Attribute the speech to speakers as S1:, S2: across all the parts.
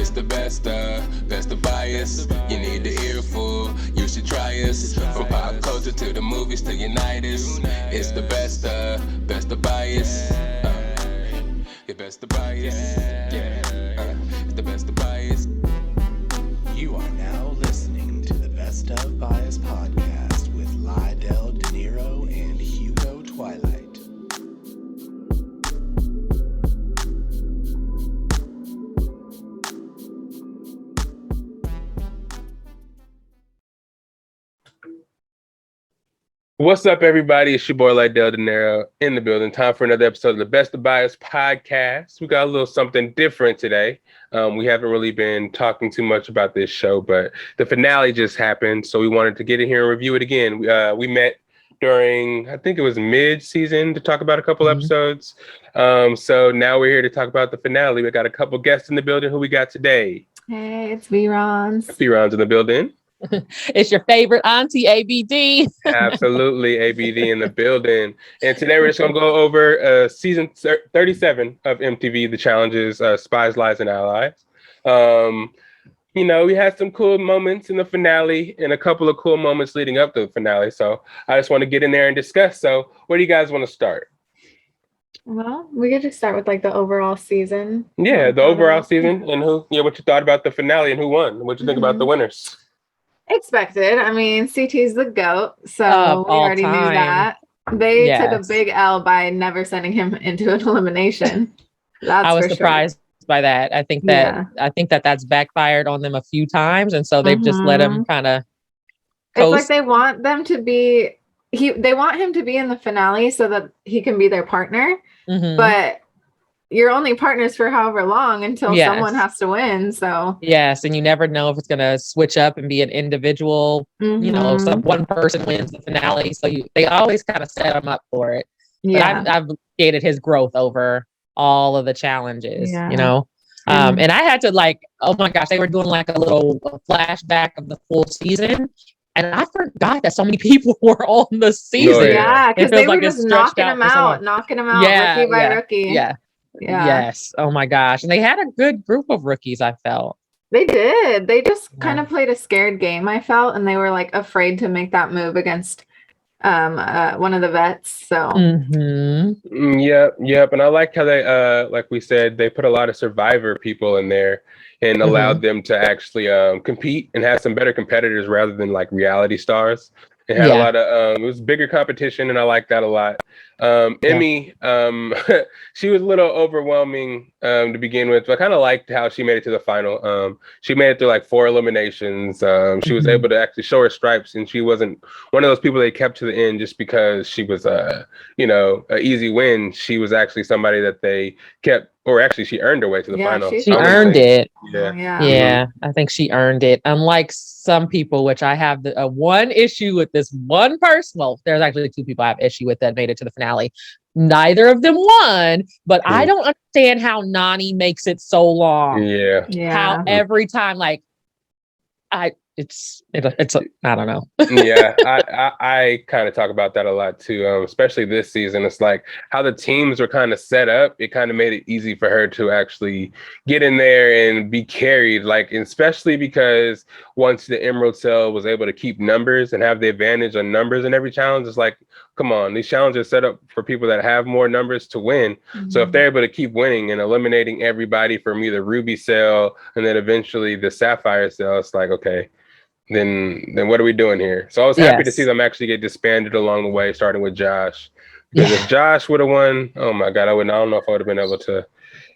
S1: It's the best of Bias. You need the earful, you should try us. From pop culture to the movies to unite us. It's the best of Bias. Your best of Bias. Yeah, it's the best of Bias.
S2: You are now listening to the Best of Bias podcast with Lydell, Dinero, and Hugo Twilight.
S3: What's up, everybody? It's your boy Lydell Dinero in the building. Time for another episode of the Best of Bias podcast. We got a little something different today. We haven't really been talking too much about this show, but the finale just happened, so we wanted to get in here and review it again. We met during, I think it was mid-season, to talk about a couple episodes. So now we're here to talk about the finale. We got a couple guests in the building. Who we got today?
S4: Hey, it's V-Ronz.
S3: V-Ronz in the building.
S5: It's your favorite auntie, ABD.
S3: Absolutely, ABD in the building. And today we're just going to go over season 37 of MTV, The Challenges, Spies, Lies, and Allies. We had some cool moments in the finale and a couple of cool moments leading up to the finale. So I just want to get in there and discuss. So where do you guys want to start?
S4: Well, we could just start with like the overall season.
S3: Yeah, the overall season and what you thought about the finale and who won. What you think about the winners?
S4: Expected. I mean, CT's the GOAT, so we already knew that. They took a big L by never sending him into an elimination.
S5: I was surprised by that. I think that's backfired on them a few times, and so they've just let him kind of.
S4: It's like they want them to be. They want him to be in the finale so that he can be their partner, but you're only partners for however long until someone has to win. So
S5: yes, and you never know if it's gonna switch up and be an individual. One person wins the finale, so they always kind of set him up for it. Yeah, but I've appreciated his growth over all of the challenges. And I had to oh my gosh, they were doing like a little flashback of the full season. And I forgot that so many people were on the season.
S4: Yeah, because they were just knocking him out, rookie by rookie.
S5: Yeah. Yes. Oh my gosh. And they had a good group of rookies, I felt.
S4: They did. They just kind of played a scared game, I felt, and they were like afraid to make that move against one of the vets. So
S3: Yep. And I like how they like we said, they put a lot of Survivor people in there and allowed them to actually compete and have some better competitors rather than like reality stars. It had a lot of it was bigger competition, and I like that a lot. Emmy, she was a little overwhelming to begin with, but I kind of liked how she made it to the final. She made it through like 4 eliminations. She was able to actually show her stripes, and she wasn't one of those people they kept to the end just because she was an easy win. She was actually somebody that they kept, or actually she earned her way to the final.
S5: She earned it.
S3: Yeah.
S5: I think she earned it. Unlike some people, which I have one issue with this one person. Well, there's actually 2 people I have issue with that made it to the finale. Neither of them won, but I don't understand how Nani makes it so long.
S3: Yeah.
S5: How every time, I don't know.
S3: I kind of talk about that a lot too, especially this season. It's like how the teams were kind of set up. It kind of made it easy for her to actually get in there and be carried, especially because once the Emerald Cell was able to keep numbers and have the advantage on numbers in every challenge, it's like, come on, these challenges are set up for people that have more numbers to win. So if they're able to keep winning and eliminating everybody from either Ruby Cell and then eventually the Sapphire Cell, it's like, okay, then what are we doing here? So I was happy to see them actually get disbanded along the way, starting with Josh. Because if Josh would have won, oh my God, I don't know if I would have been able to.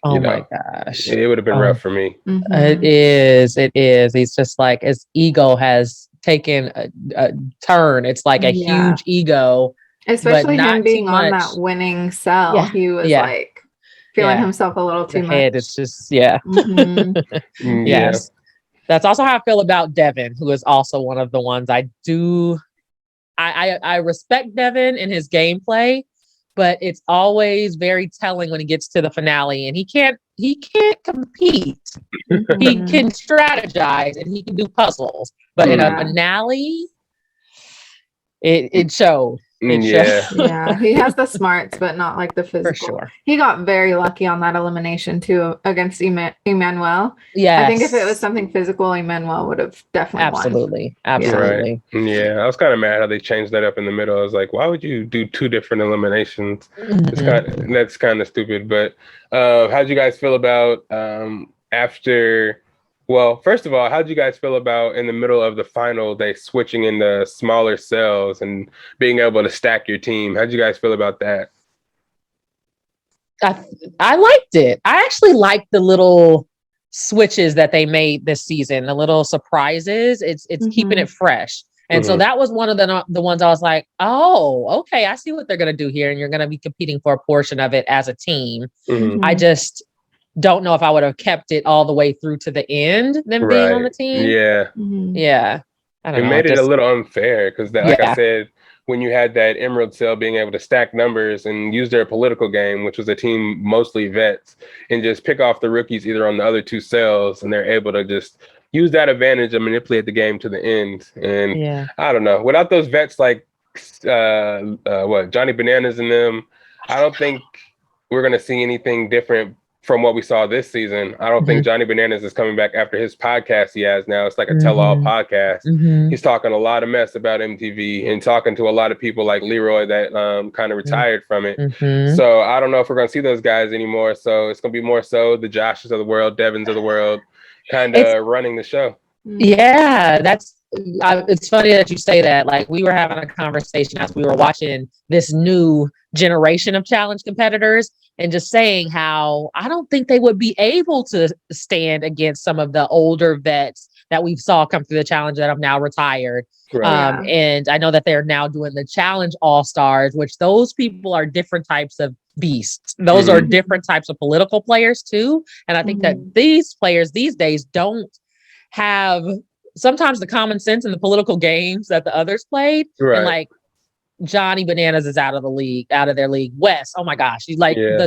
S5: My gosh.
S3: It would have been rough for me.
S5: It is. He's just like, his ego has taken a turn. It's like a huge ego.
S4: Especially him being on that winning cell. Yeah. He was like feeling himself a little too much.
S5: It's just, yes. That's also how I feel about Devin, who is also one of the ones I respect Devin and his gameplay, but it's always very telling when he gets to the finale and he can't compete. He can strategize and he can do puzzles, but in a finale, it showed.
S4: Yeah, he has the smarts, but not like the physical.
S5: For sure.
S4: He got very lucky on that elimination too against Emmanuel.
S5: Yeah,
S4: I think if it was something physical, Emmanuel would have definitely won.
S5: Absolutely.
S3: Yeah, I was kind of mad how they changed that up in the middle. I was like, why would you do 2 different eliminations? That's kind of stupid. But how'd you guys feel about after? Well, first of all, how'd you guys feel about in the middle of the final, they switching into smaller cells and being able to stack your team? How'd you guys feel about that?
S5: I liked it. I actually liked the little switches that they made this season, the little surprises. It's keeping it fresh. And so that was one of the ones I was like, oh, okay, I see what they're going to do here. And you're going to be competing for a portion of it as a team. I just don't know if I would have kept it all the way through to the end than being on the team. Yeah. I don't know.
S3: It made it a little unfair because, like I said, when you had that Emerald Cell being able to stack numbers and use their political game, which was a team mostly vets, and just pick off the rookies either on the other 2 cells, and they're able to just use that advantage and manipulate the game to the end. And I don't know, without those vets like Johnny Bananas and them, I don't think we're going to see anything different from what we saw this season. I don't think Johnny Bananas is coming back after his podcast he has now. It's like a tell-all podcast. He's talking a lot of mess about MTV and talking to a lot of people like Leroy that kind of retired from it. So I don't know if we're going to see those guys anymore. So it's going to be more so the Joshes of the world, Devins of the world, kind of running the show.
S5: Yeah, it's funny that you say that. Like, we were having a conversation as we were watching this new generation of challenge competitors and just saying how I don't think they would be able to stand against some of the older vets that we saw come through the challenge that have now retired. And I know that they're now doing the challenge all-stars, which those people are different types of beasts. Those are different types of political players too. And I think that these players these days don't have sometimes the common sense in the political games that the others played. And like Johnny Bananas is out of their league. Wes, oh my gosh, he's like the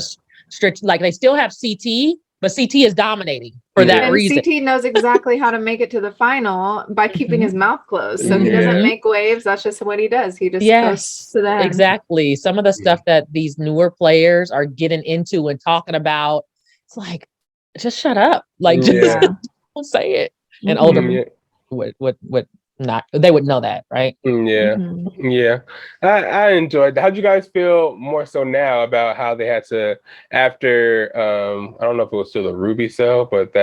S5: strict, like they still have CT, but CT is dominating for that reason.
S4: CT knows exactly how to make it to the final by keeping his mouth closed. So he doesn't make waves. That's just what he does. He just goes to the end.
S5: Exactly. Some of the stuff that these newer players are getting into and talking about, it's like, just shut up. Like, just don't say it. And older would not, they would know that, right?
S3: I enjoyed that. How'd you guys feel more so now about how they had to, after I don't know if it was still a Ruby cell, but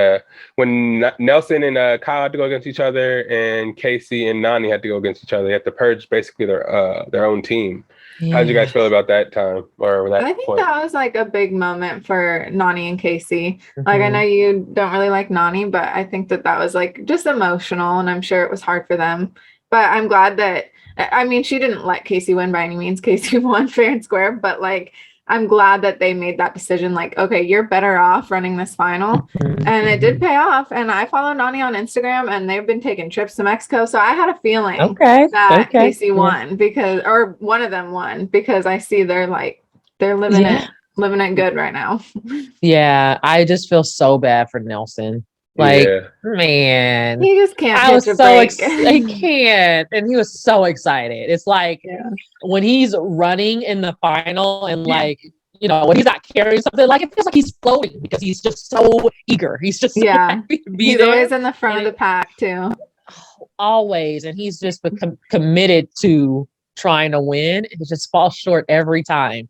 S3: when Nelson and Kyle had to go against each other and Casey and Nani had to go against each other, they had to purge basically their own team. How'd you guys feel about that time or that
S4: I think
S3: point?
S4: that was like a big moment for Nani and Casey. Like, I know you don't really like Nani, but I think that was like just emotional, and I'm sure it was hard for them. But I'm glad that, I mean, she didn't let Casey win by any means. Casey won fair and square, but like, I'm glad that they made that decision. Like, okay, you're better off running this final. And it did pay off. And I follow Nani on Instagram, and they've been taking trips to Mexico. So I had a feeling that Casey won or one of them won, because I see they're living it good right now.
S5: I just feel so bad for Nelson. Like, man,
S4: he just can't.
S5: I was so excited. He can't, and he was so excited. It's like when he's running in the final, and like, you know, when he's not carrying something, like it feels like he's floating because he's just so eager. He's just so happy to be there.
S4: Always in the front of the pack too.
S5: Always, and he's just committed to trying to win. It just falls short every time.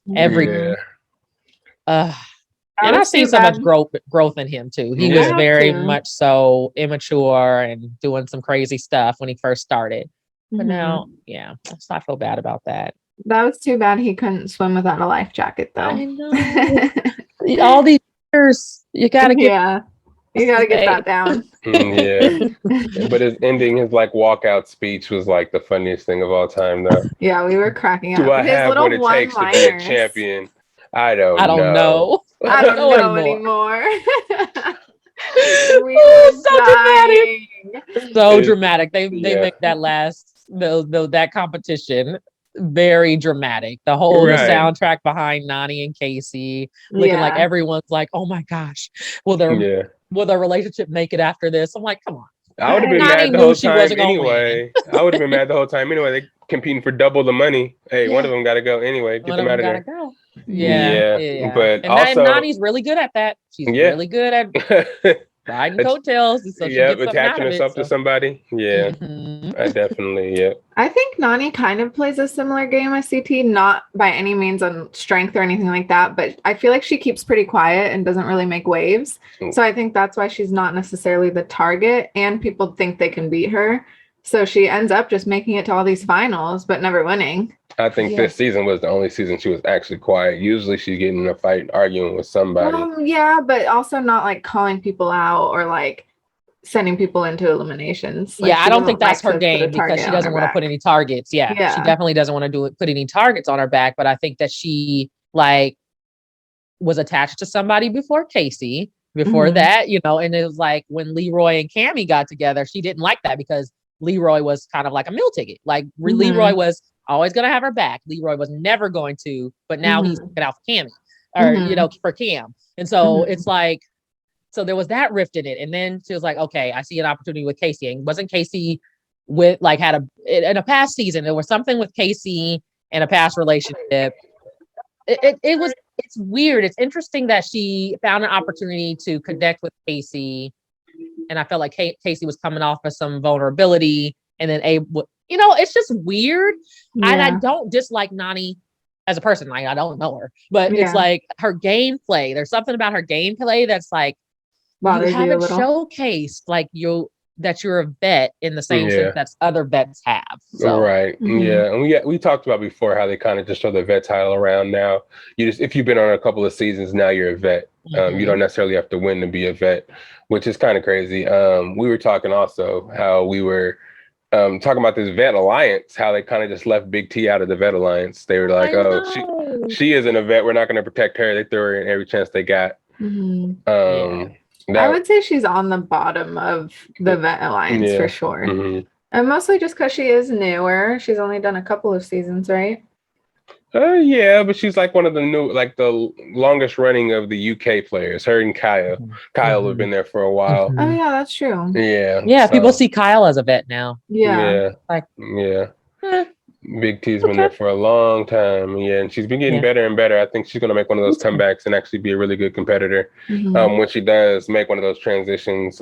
S5: And I've seen so much growth in him too. He was very much so immature and doing some crazy stuff when he first started. But now, I feel bad about that.
S4: That was too bad he couldn't swim without a life jacket, though.
S5: I know. All these years, you gotta get.
S4: You gotta get that down.
S3: But his like walkout speech was like the funniest thing of all time, though.
S4: Yeah, we were cracking up.
S3: Do I have what it takes to be a champion? I don't know.
S4: I don't know anymore.
S5: We were so dramatic. They make that that competition very dramatic. The whole soundtrack behind Nani and Casey, looking like everyone's like, "Oh my gosh, will their relationship make it after this?" I'm like, come on.
S3: I would have been mad the whole time anyway. competing for double the money. Hey, one of them got to go anyway. Get them out of there.
S5: Go. Yeah.
S3: But
S5: and
S3: also,
S5: Nani's really good at that. She's really good at riding coattails. So she gets
S3: attaching herself to somebody. Yeah, I definitely.
S4: I think Nani kind of plays a similar game as CT, not by any means on strength or anything like that, but I feel like she keeps pretty quiet and doesn't really make waves. So I think that's why she's not necessarily the target, and people think they can beat her. So she ends up just making it to all these finals, but never winning.
S3: I think this season was the only season she was actually quiet. Usually she's getting in a fight, arguing with somebody.
S4: Yeah, but also not like calling people out or like sending people into eliminations. Like,
S5: I don't think that's her game because she doesn't want to put any targets. Yeah, she definitely doesn't want to put any targets on her back. But I think that she like was attached to somebody before Casey. Before that, and it was like when Leroy and Cammie got together, she didn't like that because Leroy was kind of like a meal ticket. Like Leroy was always going to have her back. Leroy was never going to, but now he's looking out for Cammie or, for Cam. And so it's like, so there was that rift in it. And then she was like, okay, I see an opportunity with Casey. And wasn't Casey with like in a past season, there was something with Casey in a past relationship. It's weird. It's interesting that she found an opportunity to connect with Casey. And I felt like Casey was coming off of some vulnerability, and then it's just weird. And I don't dislike Nani as a person. Like I don't know her, but it's like her gameplay. There's something about her gameplay that's like you haven't showcased like that you're a vet in the same sense that other vets have. So.
S3: Right. Yeah. And we talked about before how they kind of just throw the vet title around now. If you've been on a couple of seasons, now you're a vet. You don't necessarily have to win to be a vet, which is kind of crazy. We were talking also how we were talking about this vet alliance, how they kind of just left Big T out of the vet alliance. They were like, she isn't a vet. We're not going to protect her. They threw her in every chance they got.
S4: I would say she's on the bottom of the vet alliance for sure. And mostly just because she is newer. She's only done a couple of seasons, right?
S3: But she's like one of the the longest running of the UK players. Her and Kyle. Kyle have been there for a while.
S4: Oh yeah, that's true.
S3: Yeah.
S5: People see Kyle as a vet now.
S3: Big T's been there for a long time. And she's been getting better and better. I think she's going to make one of those comebacks and actually be a really good competitor when she does make one of those transitions.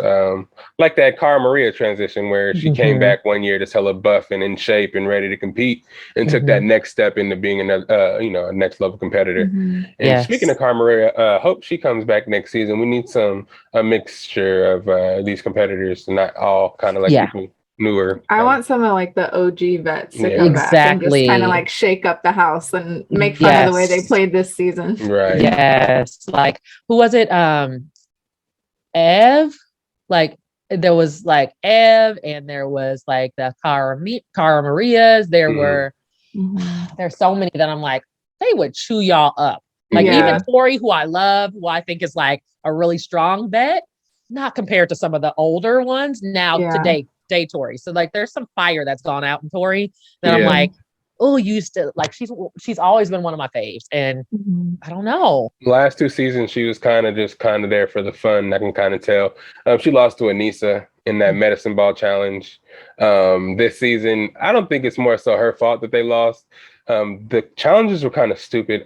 S3: Like that Cara Maria transition where she came back one year just hella buff and in shape and ready to compete and took that next step into being a next level competitor. And speaking of Cara Maria, hope she comes back next season. We need a mixture of these competitors, not all kind of like people newer.
S4: I want some of like the OG vets to come back and just kind of like shake up the house and make fun of the way they played this season.
S3: Right.
S5: Yes. Like who was it? Ev. Like there was like Ev, and there was like the Cara Marias. There were there's so many that I'm like they would chew y'all up. Like even Tori, who I love, who I think is like a really strong vet, not compared to some of the older ones now today. Tori. So like there's some fire that's gone out in Tori that I'm like, oh, used to like she's always been one of my faves. And I don't know.
S3: Last two seasons she was kind of there for the fun. I can kind of tell. She lost to Anissa in that medicine ball challenge. This season, I don't think it's more so her fault that they lost. The challenges were kind of stupid.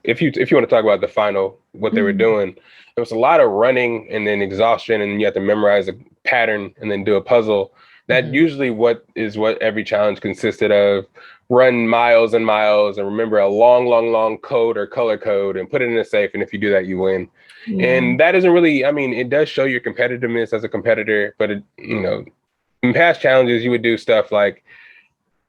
S3: If you want to talk about the final, what they were doing, there was a lot of running and then exhaustion, and you have to memorize a pattern and then do a puzzle. That usually what every challenge consisted of. Run miles and miles and remember a long code or color code and put it in a safe. And if you do that, you win. And that isn't really, it does show your competitiveness as a competitor, but in past challenges, you would do stuff like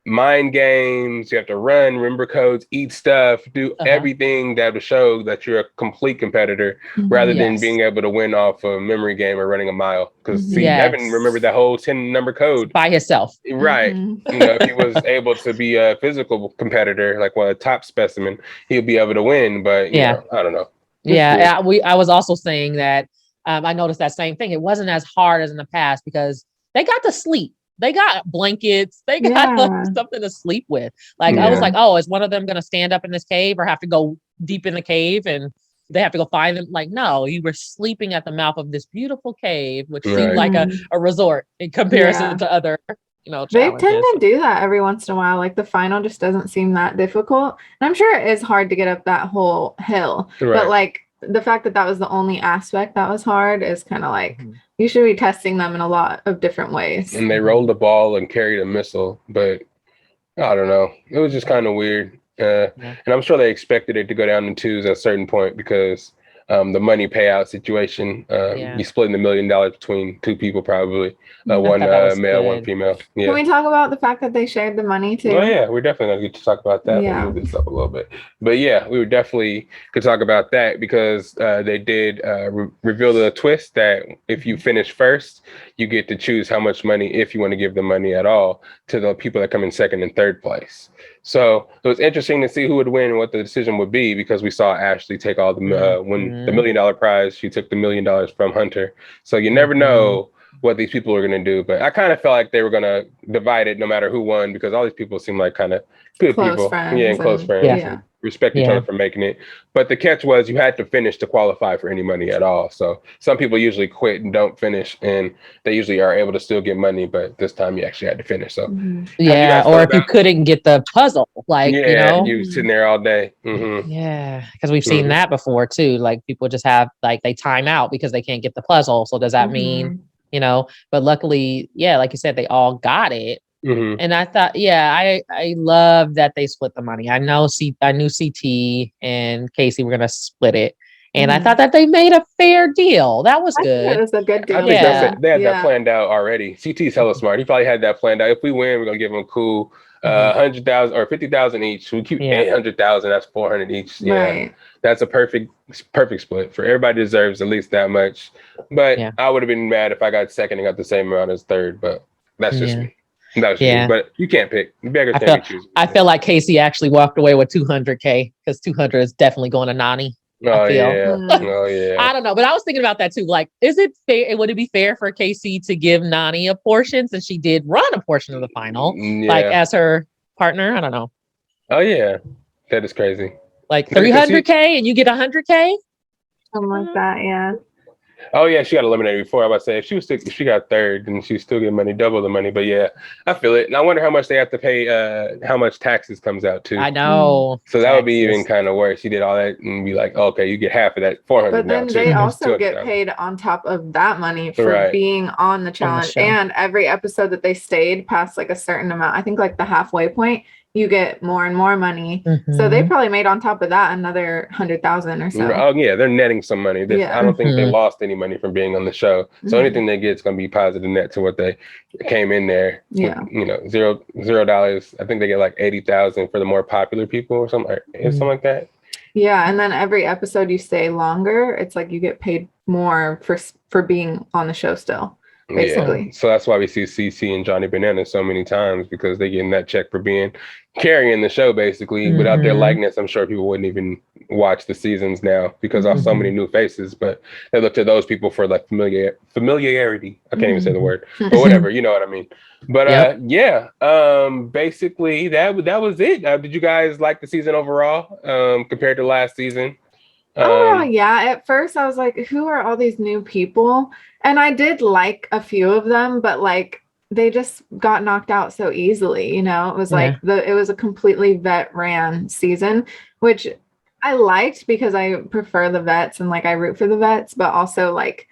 S3: mind games. You have to run, remember codes, eat stuff, do everything that would show that you're a complete competitor rather than being able to win off a memory game or running a mile. Because Evan remembered that whole 10 number code
S5: by himself.
S3: Right. If he was able to be a physical competitor, like a top specimen, he'll be able to win. But I don't know.
S5: I was also saying that I noticed that same thing. It wasn't as hard as in the past because they got to sleep. They got blankets. They got something to sleep with. Like I was like, oh, is one of them going to stand up in this cave or have to go deep in the cave and they have to go find them? Like, no, you were sleeping at the mouth of this beautiful cave, which seemed like a resort in comparison to other
S4: They tend to do that every once in a while. Like the final just doesn't seem that difficult. And I'm sure it is hard to get up that whole hill. Right. But like the fact that was the only aspect that was hard is kind of like you should be testing them in a lot of different ways.
S3: And they rolled the ball and carried a missile, but I don't know. It was just kind of weird. And I'm sure they expected it to go down in twos at a certain point because the money payout situation, you splitting $1 million between two people, probably one male, good. One female. Yeah.
S4: Can we talk about the fact that they shared the money too?
S3: Oh yeah, we're definitely gonna get to talk about that.
S4: Yeah.
S3: We'll move this up a little bit, but yeah, we would definitely could talk about that because they did reveal the twist that if you finish first, you get to choose how much money, if you want to give the money at all, to the people that come in second and third place. So it was interesting to see who would win and what the decision would be because we saw Ashley take all the win the $1 million prize. She took the $1 million from Hunter. So you never know what these people are going to do. But I kind of felt like they were going to divide it no matter who won because all these people seem like kind of good close people. Friends and close friends. Yeah. Respect each other for making it. But the catch was you had to finish to qualify for any money at all. So some people usually quit and don't finish and they usually are able to still get money, but this time you actually had to finish. So
S5: or if you couldn't get the puzzle, like
S3: you sitting there all day.
S5: Yeah, because we've seen that before too. Like people just have they time out because they can't get the puzzle. So does that mean, but luckily, like you said, they all got it. And I thought, I love that they split the money. I knew CT and Casey were going to split it. And I thought that they made a fair deal. That was good.
S4: It was a good deal.
S3: I think they had that planned out already. CT's hella smart. He probably had that planned out. If we win, we're going to give them a cool 100,000 or 50,000 each. We keep 800,000. That's 400 each. Yeah. Right. That's a perfect split for everybody deserves at least that much. But I would have been mad if I got second and got the same amount as third, but that's just me. But you can't pick.
S5: I feel like Casey actually walked away with $200K because 200 is definitely going to Nani.
S3: Oh yeah.
S5: I don't know, but I was thinking about that too. Like, is it fair? Would it be fair for Casey to give Nani a portion since she did run a portion of the final, like as her partner? I don't know.
S3: Oh yeah, that is crazy.
S5: Like 300K and you get 100K.
S4: Something like that, yeah.
S3: Oh yeah, she got eliminated before. I was about to say if she got third, then she still get money, double the money. But yeah, I feel it, and I wonder how much they have to pay. How much taxes comes out too.
S5: I know.
S3: So that would be even kind of worse. She did all that and be like, okay, you get half of that 400.
S4: But then they also get paid on top of that money for being on the challenge, and every episode that they stayed past like a certain amount. I think like the halfway point, you get more and more money. So they probably made on top of that another 100,000 or so.
S3: Oh yeah, they're netting some money. I don't think they lost any money from being on the show. So anything they get is going to be positive net to what they came in there.
S4: Yeah,
S3: with, $0. I think they get like 80,000 for the more popular people or something, something like that.
S4: Yeah, and then every episode you stay longer, it's like you get paid more for being on the show still. Basically.
S3: Yeah. So that's why we see CC and Johnny Bananas so many times because they're getting that check for carrying the show basically. Without their likeness, I'm sure people wouldn't even watch the seasons now because of so many new faces. But they look to those people for like familiarity. I can't even say the word, but whatever, you know what I mean. But basically that was it. Did you guys like the season overall compared to last season?
S4: At first I was like, who are all these new people? And I did like a few of them, but like they just got knocked out so easily, it was like it was a completely vet ran season, which I liked because I prefer the vets and like I root for the vets, but also like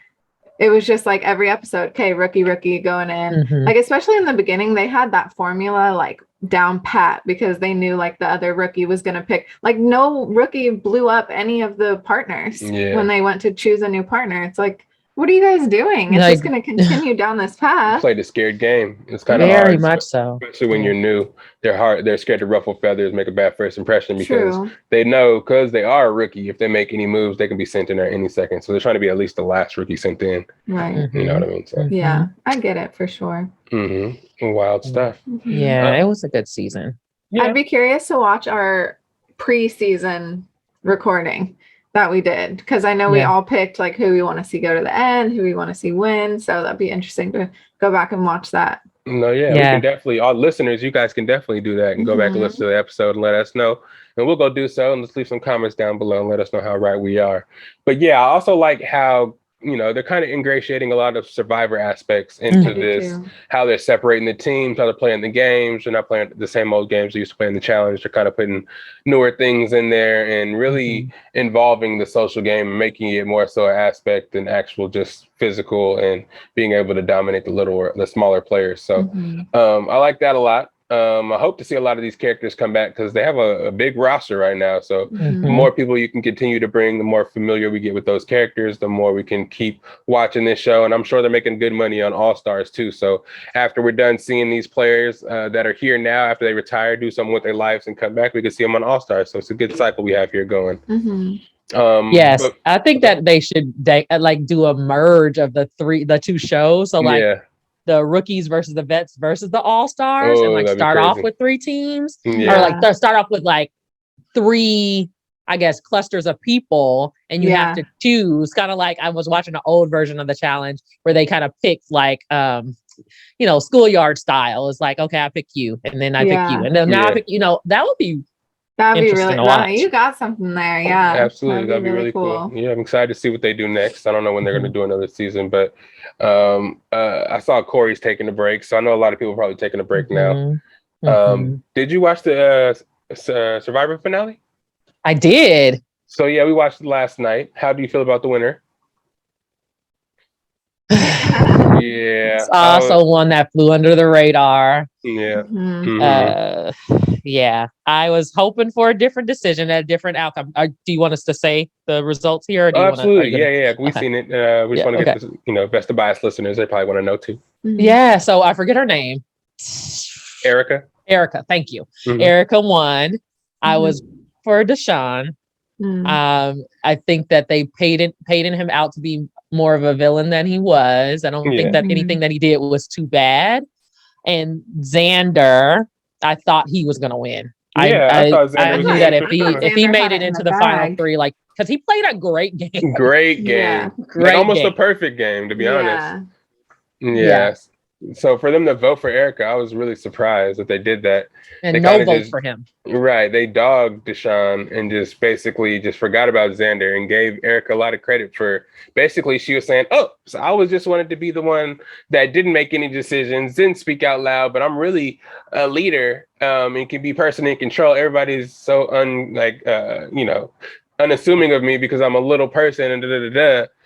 S4: it was just like every episode, okay, rookie going in. Like especially in the beginning, they had that formula like down pat because they knew like the other rookie was going to pick. Like no rookie blew up any of the partners when they went to choose a new partner. It's like, what are you guys doing? It's just going to continue down this path.
S3: Played a scared game. It's kind of hard.
S5: Very much so.
S3: Especially when you're new. They're scared to ruffle feathers, make a bad first impression because they know because they are a rookie, if they make any moves, they can be sent in there any second. So they're trying to be at least the last rookie sent in.
S4: Right.
S3: You know what I mean? So.
S4: Yeah, I get it for sure.
S3: Wild stuff.
S5: Yeah, it was a good season.
S4: Yeah. I'd be curious to watch our pre-season recording that we did because I know we all picked like who we want to see go to the end, who we want to see win. So that'd be interesting to go back and watch that.
S3: No, we can definitely, all listeners, you guys can definitely do that and go back and listen to the episode and let us know. And we'll go do so and let's leave some comments down below and let us know how right we are. But yeah, I also like how they're kind of ingratiating a lot of Survivor aspects into this, how they're separating the teams, how they're playing the games. They're not playing the same old games they used to play in the challenge. They're kind of putting newer things in there and really involving the social game and making it more so an aspect than actual just physical and being able to dominate the smaller players. So I like that a lot. I hope to see a lot of these characters come back because they have a big roster right now. So the more people you can continue to bring, the more familiar we get with those characters, the more we can keep watching this show. And I'm sure they're making good money on All Stars too. So after we're done seeing these players that are here now, after they retire, do something with their lives and come back, we can see them on All Stars. So it's a good cycle we have here going.
S5: Yes, I think that they should do a merge of the two shows. So the rookies versus the vets versus the all-stars and start off with 3 teams or start off with 3, I guess, clusters of people, and you have to choose, kind of like I was watching an old version of the challenge where they kind of picked schoolyard style. It's like, okay, I pick you and then I pick you and then now I pick, that would be
S4: that'd be really you got something there. Yeah,
S3: absolutely. That'd be really cool. Yeah, I'm excited to see what they do next. I don't know when they're going to do another season, but I saw Corey's taking a break, so I know a lot of people are probably taking a break now. Did you watch the Survivor finale?
S5: I did.
S3: So yeah, we watched it last night. How do you feel about the winner?
S5: It's also one that flew under the radar.
S3: Yeah.
S5: I was hoping for a different decision, a different outcome. Do you want us to say the results here? Or do you
S3: absolutely. We've seen it. We just want to get this, Best of Bias listeners. They probably want to know too.
S5: Yeah. So I forget her name.
S3: Erica.
S5: Thank you. Erica won. I was for Deshaun. I think that they painted him out to be more of a villain than he was. I don't think that anything that he did was too bad. And Xander, I thought he was going to win. I knew that if he made it into the final 3, because he played a great game.
S3: Great game. Almost a perfect game, to be honest. Yes. So for them to vote for Erica, I was really surprised that they did that.
S5: And no vote for him.
S3: Right. They dogged Deshaun and just basically forgot about Xander and gave Erica a lot of credit for basically she was saying, so I was just wanted to be the one that didn't make any decisions, didn't speak out loud, but I'm really a leader and can be person in control. Everybody's so unassuming of me because I'm a little person and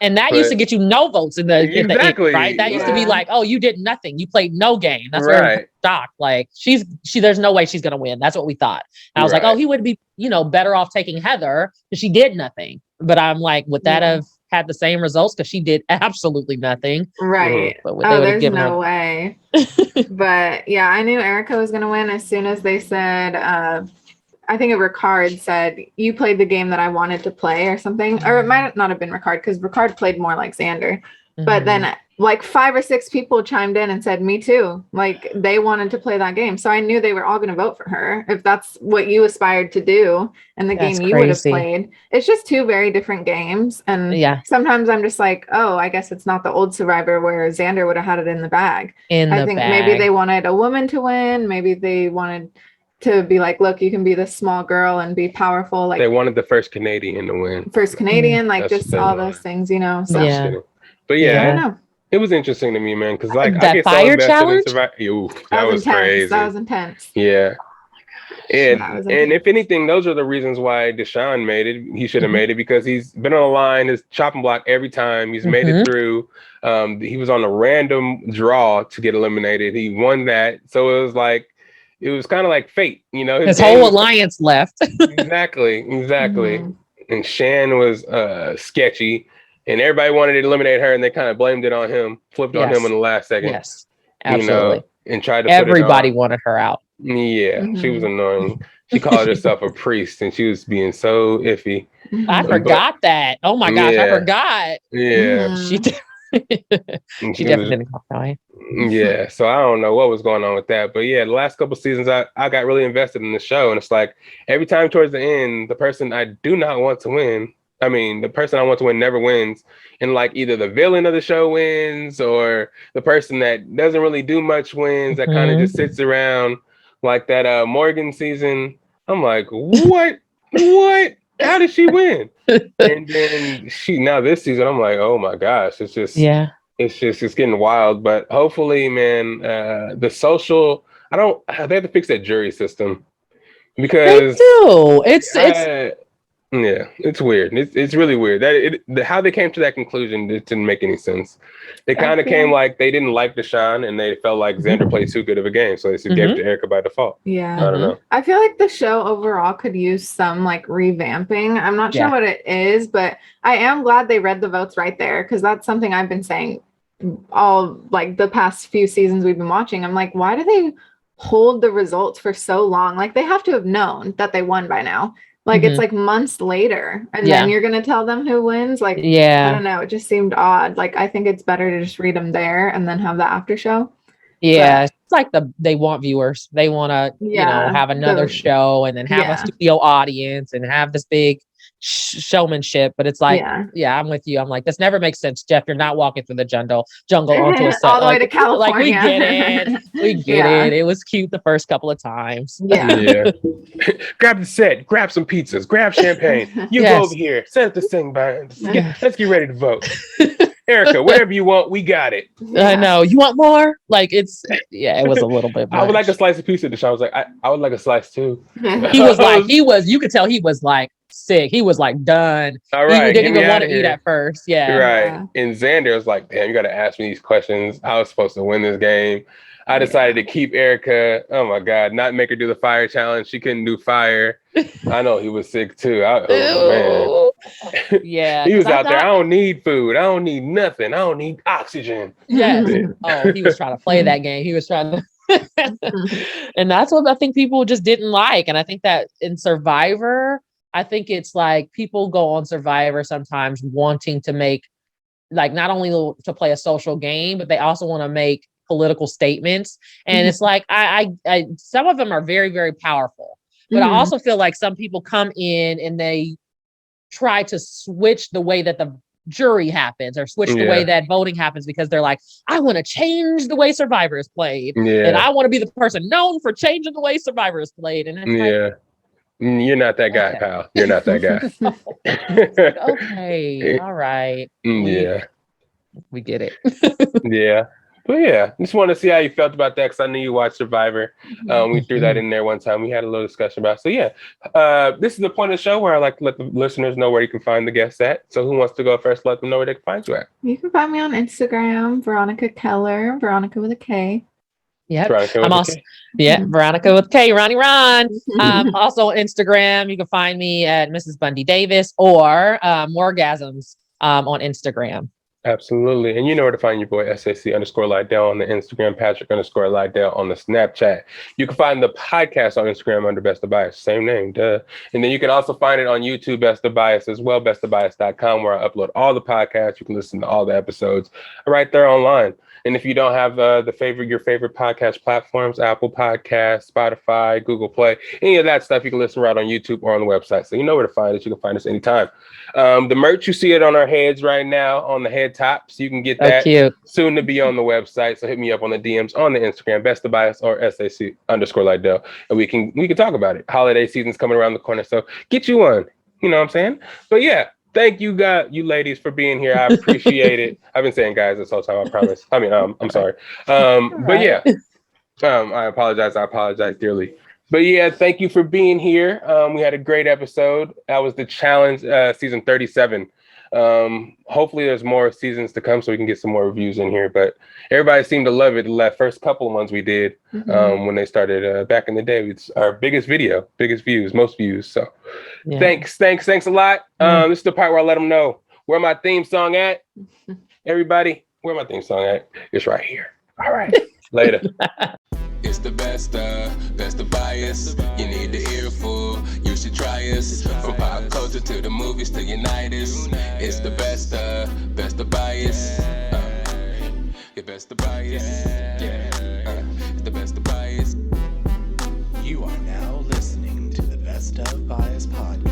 S5: And that used to get you no votes in the
S3: exactly
S5: right. That used to be like, oh, you did nothing. You played no game. That's right. Shocked. Like she. There's no way she's gonna win. That's what we thought. And I was like, oh, he would be better off taking Heather because she did nothing. But I'm like, would that have had the same results because she did absolutely nothing?
S4: Right.
S5: But
S4: there's no way. But yeah, I knew Erica was gonna win as soon as they said. I think Ricard said, you played the game that I wanted to play or something. Or it might not have been Ricard because Ricard played more like Xander. But then 5 or 6 people chimed in and said, me too. They wanted to play that game. So I knew they were all going to vote for her. If that's what you aspired to do and the game you would have played. It's just 2 very different games. And sometimes I'm just like, oh, I guess it's not the old Survivor where Xander would have had it in the bag. I think maybe they wanted a woman to win. Maybe they wanted to be like, look, you can be this small girl and be powerful.
S3: They wanted the first Canadian to win.
S4: First Canadian, just all those things, So.
S3: But
S4: I don't know.
S3: It was interesting to me, man, because
S5: that I get fire so challenge.
S3: That was crazy.
S4: That was intense.
S3: Yeah. And if anything, those are the reasons why Deshaun made it. He should have made it because he's been on the line, his chopping block every time. He's made it through. He was on a random draw to get eliminated. He won that. So it was kind of like fate, His whole
S5: alliance left.
S3: Exactly. And Shan was sketchy, and everybody wanted to eliminate her, and they kind of blamed it on him, flipped on him in the last second.
S5: Yes, absolutely.
S3: And tried to
S5: everybody wanted her out.
S3: Yeah, she was annoying. She called herself a priest, and she was being so iffy.
S5: I forgot that. Oh my gosh, I forgot.
S3: Yeah,
S5: she definitely didn't call that way.
S3: Yeah, so I don't know what was going on with that, but yeah, the last couple seasons I got really invested in the show, and it's like every time towards the end, the person I do not want to win, the person I want to win never wins, and either the villain of the show wins or the person that doesn't really do much wins, that kind of just sits around, like that Morgan season. I'm like, what? How did she win? And then now this season, I'm like, oh my gosh, it's just it's getting wild. But hopefully, man, the social, they have to fix that jury system because
S5: they do.
S3: It's weird. It's really weird how they came to that conclusion. It didn't make any sense. They kind of came like they didn't like Deshaun and they felt like Xander played too good of a game, so they just gave it to Erica by default.
S4: Yeah,
S3: I don't know.
S4: I feel like the show overall could use some like revamping. I'm not sure what it is, but I am glad they read the votes right there because that's something I've been saying all like the past few seasons we've been watching. I'm like, why do they hold the results for so long? Like they have to have known that they won by now. Like it's like months later and then you're going to tell them who wins. Like, I don't know. It just seemed odd. Like, I think it's better to just read them there and then have the after show.
S5: Yeah. It's like they want viewers. They want to, have another show and then have a studio audience and have this big showmanship. But it's like, I'm with you. I'm like, this never makes sense, Jeff. You're not walking through the jungle onto a set.
S4: All the way to California.
S5: Like, we get it. We get it. It was cute the first couple of times.
S3: Yeah. Grab the set. Grab some pizzas. Grab champagne. You go over here. Set up this thing by. Let's get ready to vote. Erica, whatever you want, we got it.
S5: I know. You want more? Like it was a little bit much.
S3: I would like a slice of pizza. Deshaun was like, I would like a slice too.
S5: You could tell he was like sick. He was like done.
S3: All right.
S5: He didn't even want to eat at first. Yeah.
S3: Right. And Xander was like, damn, you got to ask me these questions. I was supposed to win this game. I decided to keep Erica. Oh my God, not make her do the fire challenge. She couldn't do fire. I know he was sick too. Man.
S5: Yeah.
S3: He was out there. I don't need food. I don't need nothing. I don't need oxygen.
S5: Yes. He was trying to play that game. He was trying to. And that's what I think people just didn't like. And I think that in Survivor, I think it's like people go on Survivor sometimes wanting to make like not only to play a social game, but they also want to make political statements. And it's like I some of them are very, very powerful. But I also feel like some people come in and they try to switch the way that the jury happens or switch the way that voting happens because they're like, I want to change the way Survivor is played. And I want to be the person known for changing the way Survivor is played. And it's
S3: you're not that guy, pal. You're not that guy.
S5: Okay. All right. We get it.
S3: But yeah, just want to see how you felt about that because I knew you watched Survivor. We threw that in there one time. We had a little discussion about it. So yeah, this is the point of the show where I like to let the listeners know where you can find the guests at. So who wants to go first? Let them know where they can find you at.
S4: You can find me on Instagram, Veronica Keller, Veronica with a K.
S5: Yeah, I'm also Veronica with K, Ronnie Ron. Also on Instagram, you can find me at Mrs. Bundy Davis or Morgasms on Instagram.
S3: Absolutely. And you know where to find your boy SAC_Lydell on the Instagram, Patrick_Lydell on the Snapchat. You can find the podcast on Instagram under Best of Bias, same name, duh. And then you can also find it on YouTube, Best of Bias as well, bestofbias.com, where I upload all the podcasts. You can listen to all the episodes right there online. And if you don't have your favorite podcast platforms, Apple Podcasts, Spotify, Google Play, any of that stuff, you can listen right on YouTube or on the website. So you know where to find us. You can find us anytime. The merch, you see it on our heads right now on the head tops. You can get that soon to be on the website. So hit me up on the DMs on the Instagram, Best of Bias or SAC_Lydell. And we can talk about it. Holiday season's coming around the corner. So get you one. You know what I'm saying? But yeah. Thank you, you ladies, for being here. I appreciate it. I've been saying guys this whole time, I promise. I mean, I'm sorry. But yeah, I apologize. I apologize dearly. But yeah, thank you for being here. We had a great episode. That was the challenge, season 37. Hopefully there's more seasons to come so we can get some more reviews in here. But everybody seemed to love it. The first couple of ones we did when they started back in the day. It's our biggest video, biggest views, most views. So thanks a lot. This is the part where I let them know where my theme song at. Everybody, where my theme song at? It's right here. All right. Later.
S1: It's the best of bias. You need the earful. You should try us. From pop culture to the movies to Unitas. It's the best of bias. Your best of bias. It's the best of bias.
S2: You are now listening to the Best of Bias podcast.